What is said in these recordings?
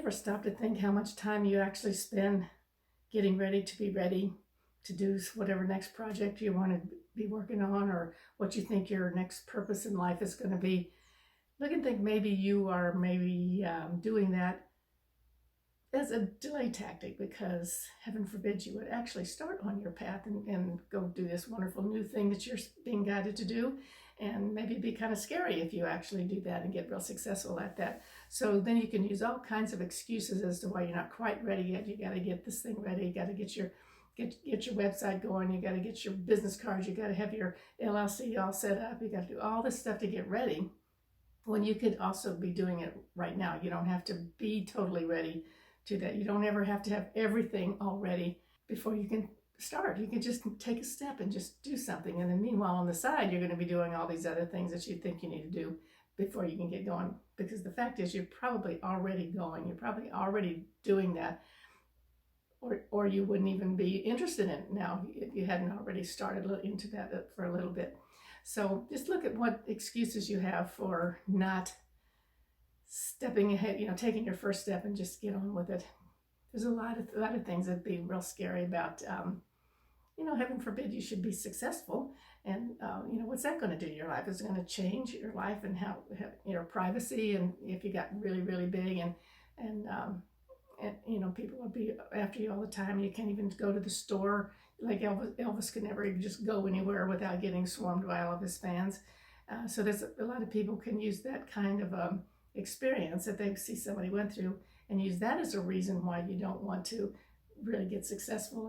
ever stop to think how much time you actually spend getting ready to be ready to do whatever next project you want to be working on, or what you think your next purpose in life is going to be? Look and think maybe you are doing that as a delay tactic, because heaven forbid you would actually start on your path and go do this wonderful new thing that you're being guided to do. And maybe be kind of scary if you actually do that and get real successful at that. So then you can use all kinds of excuses as to why you're not quite ready yet. You got to get this thing ready. You got to get your website going. You got to get your business cards. You got to have your LLC all set up. You got to do all this stuff to get ready, when you could also be doing it right now. You don't have to be totally ready to that. You don't ever have to have everything all ready before you can start. You can just take a step and just do something. And then meanwhile, on the side, you're going to be doing all these other things that you think you need to do before you can get going. Because the fact is, you're probably already going. You're probably already doing that. Or you wouldn't even be interested in it now if you hadn't already started into that for a little bit. So just look at what excuses you have for not stepping ahead, taking your first step and just get on with it. There's a lot of things that'd be real scary about, heaven forbid you should be successful. And, what's that going to do to your life? Is it going to change your life and how your privacy? And if you got really, really big and people will be after you all the time. You can't even go to the store. Like Elvis could never even just go anywhere without getting swarmed by all of his fans. So there's a lot of people can use that kind of experience that they see somebody went through and use that as a reason why you don't want to really get successful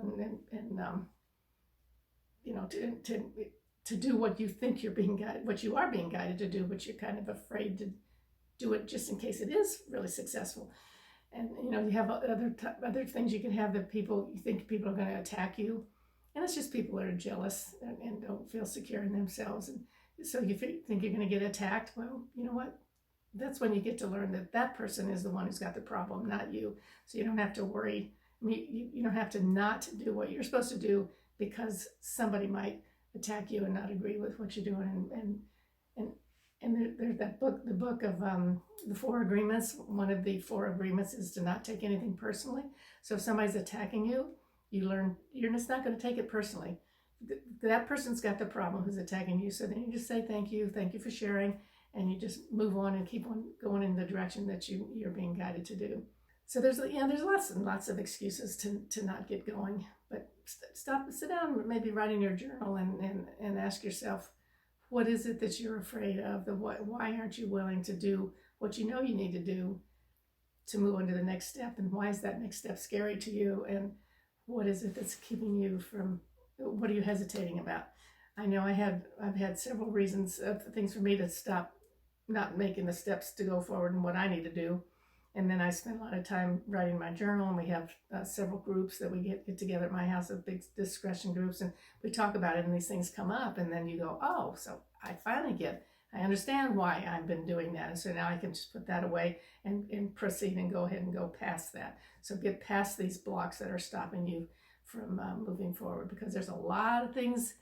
to do what you think you're being guided, what you are being guided to do, but you're kind of afraid to do it just in case it is really successful. And you have other things you can have that you think people are going to attack you, and it's just people that are jealous and don't feel secure in themselves, and so you think you're going to get attacked. Well, you know what? That's when you get to learn that person is the one who's got the problem, not you. So you don't have to worry. I mean, you don't have to not do what you're supposed to do because somebody might attack you and not agree with what you're doing. And there's that book, the book of the 4 agreements. One of the 4 agreements is to not take anything personally. So if somebody's attacking you, you learn you're just not going to take it personally. That person's got the problem who's attacking you. So then you just say thank you for sharing, and you just move on and keep on going in the direction that you're being guided to do. So there's lots and lots of excuses to not get going. But sit down, maybe write in your journal and ask yourself, what is it that you're afraid of? Why aren't you willing to do what you know you need to do to move on to the next step? And why is that next step scary to you? And what is it that's keeping you from? What are you hesitating about? I know I've had several reasons of things for me to stop not making the steps to go forward and what I need to do. And then I spend a lot of time writing my journal, and we have several groups that we get together at my house, of big discussion groups, and we talk about it, and these things come up, and then you go, oh, so I understand why I've been doing that, and so now I can just put that away and proceed and go ahead and go past that. So get past these blocks that are stopping you from moving forward, because there's a lot of things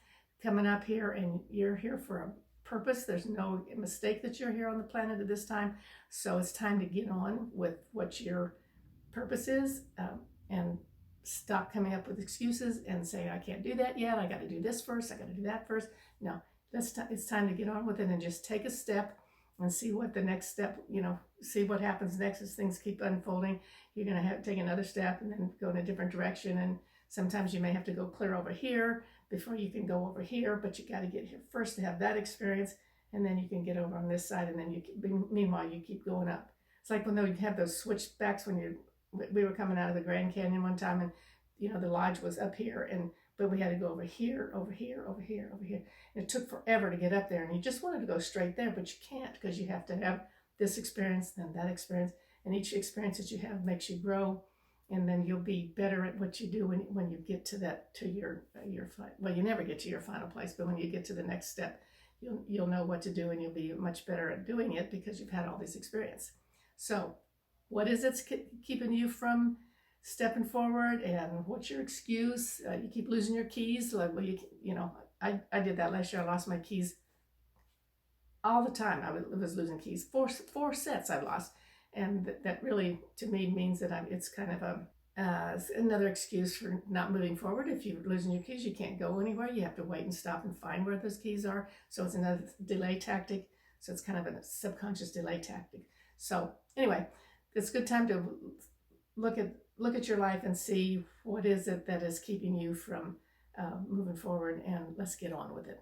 coming up here, and you're here for a purpose. There's no mistake that you're here on the planet at this time. So it's time to get on with what your purpose is, and stop coming up with excuses and saying, I can't do that yet. I got to do this first. I got to do that first. No, it's time to get on with it and just take a step and see what the next step, see what happens next as things keep unfolding. You're going to have to take another step and then go in a different direction. And sometimes you may have to go clear over here before you can go over here, but you got to get here first to have that experience, and then you can get over on this side, and then meanwhile you keep going up. It's like when they have those switchbacks we were coming out of the Grand Canyon one time, and the lodge was up here, but we had to go over here, over here, over here, over here. And it took forever to get up there, and you just wanted to go straight there, but you can't, because you have to have this experience, then that experience, and each experience that you have makes you grow. And then you'll be better at what you do when you get to your well, you never get to your final place, but when you get to the next step, you'll know what to do, and you'll be much better at doing it because you've had all this experience. So what is it keeping you from stepping forward, and what's your excuse? You keep losing your keys. Like, well, I did that last year. I lost my keys all the time. I was losing keys. Four sets I lost. and that really to me means that it's kind of a another excuse for not moving forward. If you're losing your keys, you can't go anywhere. You have to wait and stop and find where those keys are. So it's another delay tactic. So it's kind of a subconscious delay tactic. So anyway, it's a good time to look at your life and see what is it that is keeping you from moving forward, and let's get on with it.